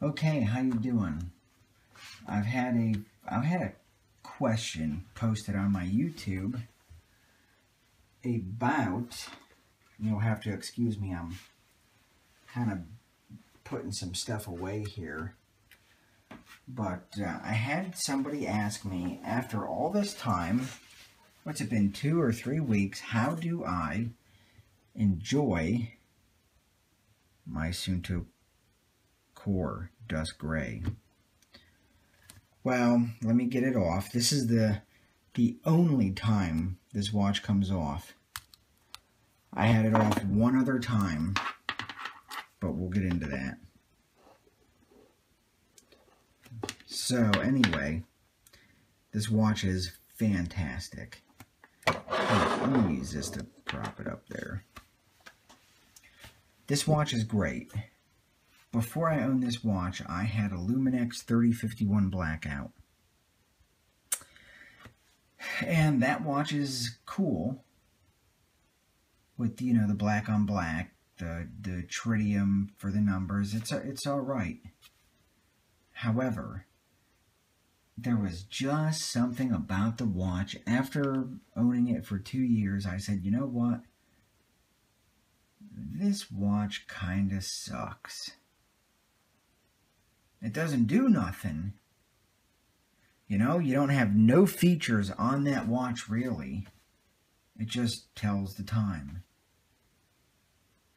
Okay, how you doing? I've had a question posted on my YouTube about, you'll have to excuse me, I'm kind of putting some stuff away here, but I had somebody ask me, after all this time, what's it been, 2 or 3 weeks, how do I enjoy my Suunto core dust gray? Well, let me get it off. This is the only time this watch comes off. I had it off one other time, but we'll get into that. So anyway, this watch is fantastic. Let me use this to prop it up there. This watch is great. Before I owned this watch, I had a Luminex 3051 blackout. And that watch is cool with, you know, the black on black, the tritium for the numbers. It's all right. However, there was just something about the watch. After owning it for 2 years, I said, you know what? This watch kind of sucks. It doesn't do nothing. You know, you don't have no features on that watch, really. It just tells the time.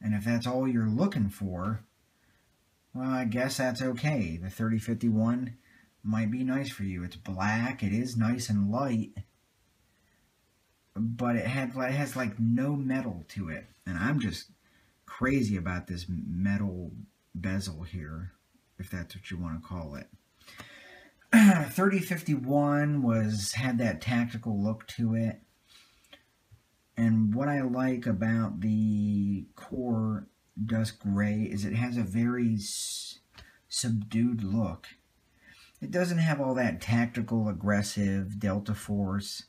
And if that's all you're looking for, well, I guess that's okay. The 3051 might be nice for you. It's black, it is nice and light, but it has like no metal to it. And I'm just crazy about this metal bezel here, if that's what you want to call it. 3051 had that tactical look to it. And what I like about the core dust gray is it has a very subdued look. It doesn't have all that tactical, aggressive Delta Force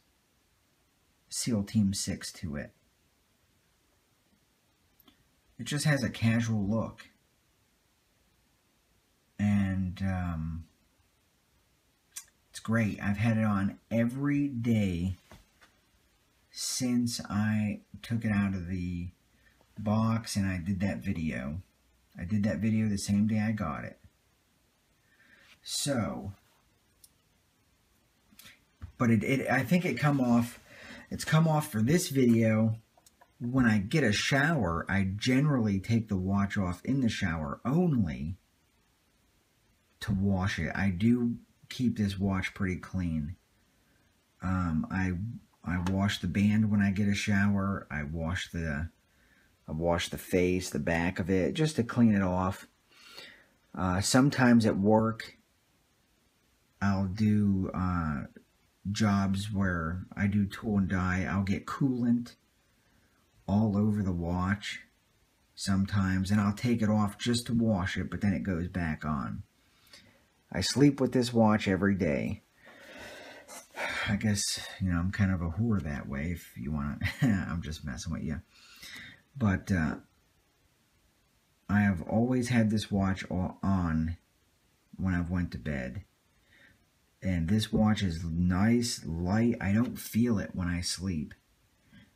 SEAL Team 6 to it. It just has a casual look. And it's great. I've had it on every day since I took it out of the box and I did that video. I did that video the same day I got it. So, but I think it's come off for this video. When I get a shower, I generally take the watch off in the shower only to wash it. I do keep this watch pretty clean. I wash the band when I get a shower. I wash the face, the back of it, just to clean it off. Sometimes at work, I'll do jobs where I do tool and die. I'll get coolant all over the watch sometimes, and I'll take it off just to wash it, but then it goes back on. I sleep with this watch every day. I guess, you know, I'm kind of a whore that way, if you want to. I'm just messing with you. But I have always had this watch on when I've went to bed. And this watch is nice, light. I don't feel it when I sleep.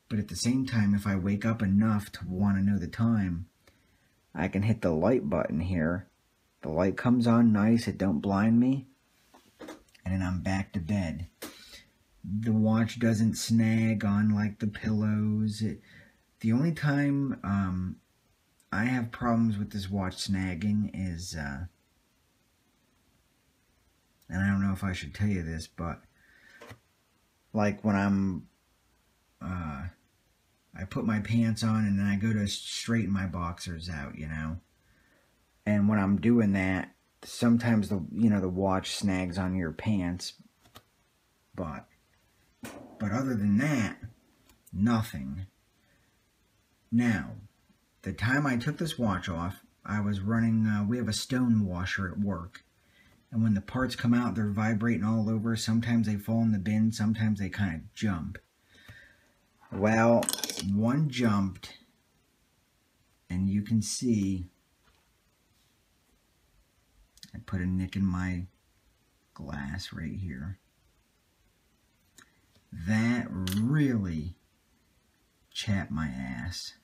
But at the same time, if I wake up enough to want to know the time, I can hit the light button here. The light comes on nice, it don't blind me, and then I'm back to bed. The watch doesn't snag on like the pillows. The only time I have problems with this watch snagging is, and I don't know if I should tell you this, but like when I put my pants on and then I go to straighten my boxers out, you know. And when I'm doing that, sometimes the watch snags on your pants, but other than that, nothing. Now, the time I took this watch off, I was running, we have a stone washer at work. And when the parts come out, they're vibrating all over. Sometimes they fall in the bin, sometimes they kind of jump. Well, one jumped, and you can see put a nick in my glass right here. That really chapped my ass.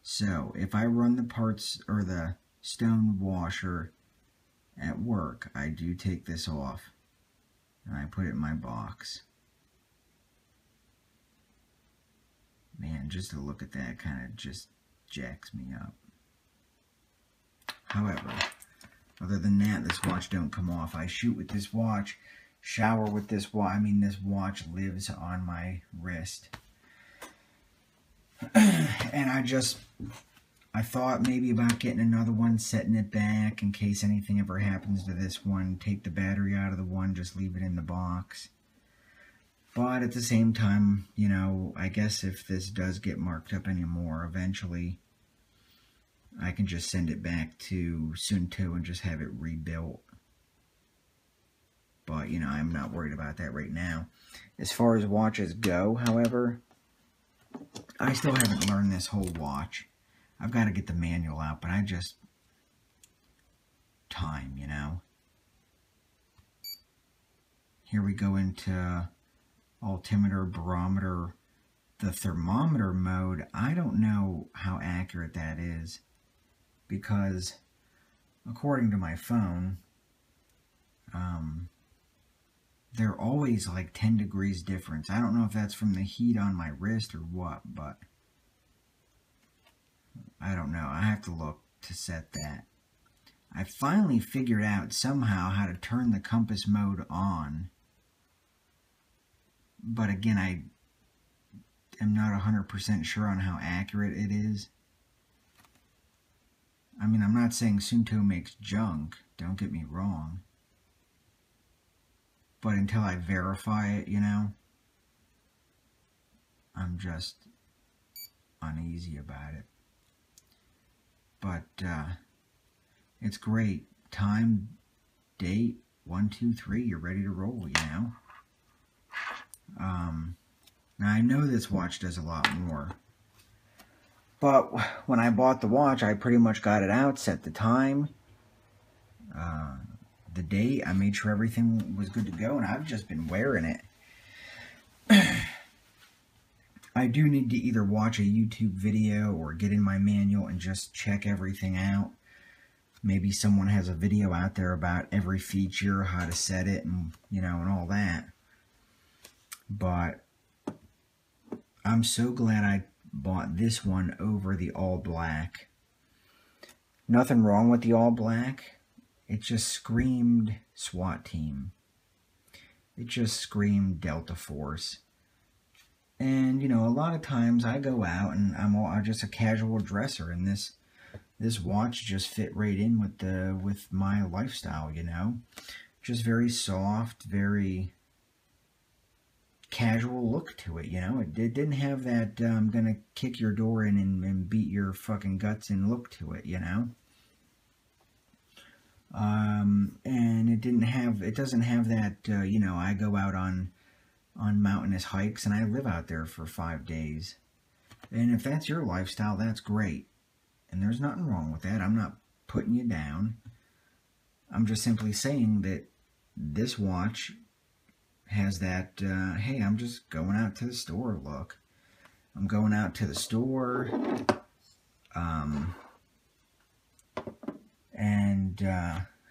So if I run the parts or the stone washer at work, I do take this off and I put it in my box. Man, just to look at that kind of just jacks me up. However, other than that, this watch don't come off. I shoot with this watch, shower with this watch. I mean, this watch lives on my wrist. And I thought maybe about getting another one, setting it back in case anything ever happens to this one. Take the battery out of the one, just leave it in the box. But at the same time, you know, I guess if this does get marked up anymore, eventually I can just send it back to Suunto and just have it rebuilt. But, you know, I'm not worried about that right now. As far as watches go, however, I still haven't learned this whole watch. I've got to get the manual out, but time, you know. Here we go into altimeter, barometer, the thermometer mode. I don't know how accurate that is because according to my phone, they're always like 10 degrees difference. I don't know if that's from the heat on my wrist or what, but I don't know. I have to look to set that. I finally figured out somehow how to turn the compass mode on. But again, I am not 100% sure on how accurate it is. I mean, I'm not saying Suunto makes junk. Don't get me wrong. But until I verify it, you know, I'm just uneasy about it. But it's great. Time, date, 1, 2, 3. You're ready to roll, you know. Now I know this watch does a lot more. But when I bought the watch, I pretty much got it out, set the time, the date. I made sure everything was good to go, and I've just been wearing it. I do need to either watch a YouTube video or get in my manual and just check everything out. Maybe someone has a video out there about every feature, how to set it, and you know, and all that. But I'm so glad I bought this one over the all black. Nothing wrong with the all black. It just screamed SWAT team. It just screamed Delta Force. And, you know, a lot of times I go out and I'm just a casual dresser, and this watch just fit right in with my lifestyle, you know. Just very soft, very casual look to it, you know. It didn't have that I'm gonna kick your door in and beat your fucking guts in look to it, you know. And it doesn't have that, you know, I go out on mountainous hikes and I live out there for 5 days. And if that's your lifestyle, that's great. And there's nothing wrong with that. I'm not putting you down. I'm just simply saying that this watch has that, hey, I'm just going out to the store look. I'm going out to the store.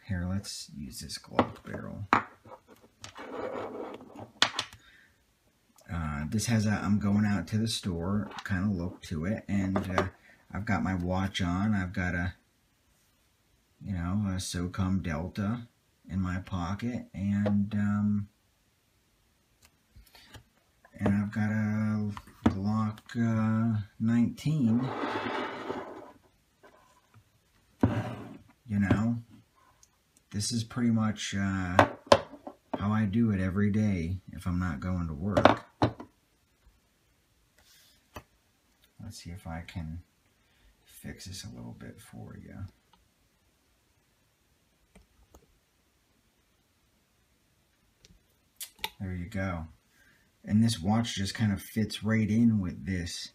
Here, let's use this Glock barrel. This has a I'm going out to the store kind of look to it, and I've got my watch on. I've got a, you know, a SOCOM Delta in my pocket, and I've got a Glock 19. You know, this is pretty much how I do it every day if I'm not going to work. Let's see if I can fix this a little bit for you. There you go. And this watch just kind of fits right in with this.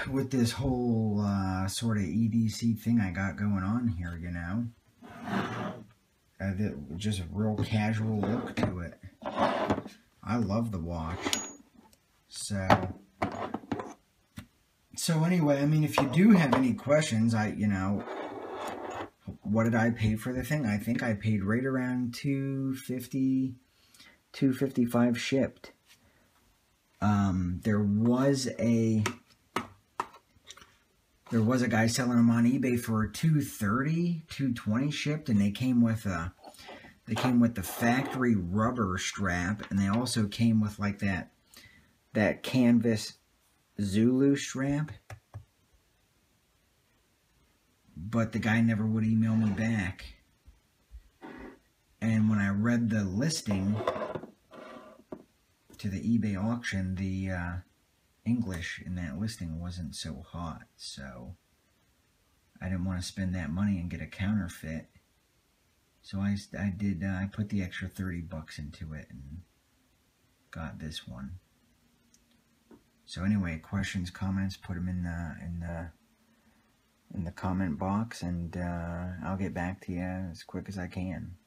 with this whole sort of EDC thing I got going on here, you know. Just a real casual look to it. I love the watch. So anyway, I mean, if you do have any questions, what did I pay for the thing? I think I paid right around $250, $255 shipped. There was a guy selling them on eBay for $230, $220 shipped, and they came with the factory rubber strap, and they also came with like that canvas Zulu strap. But the guy never would email me back. And when I read the listing to the eBay auction, the English in that listing wasn't so hot, so I didn't want to spend that money and get a counterfeit. So I put the extra $30 into it and got this one. So anyway, questions, comments, put them in the comment box, and I'll get back to you as quick as I can.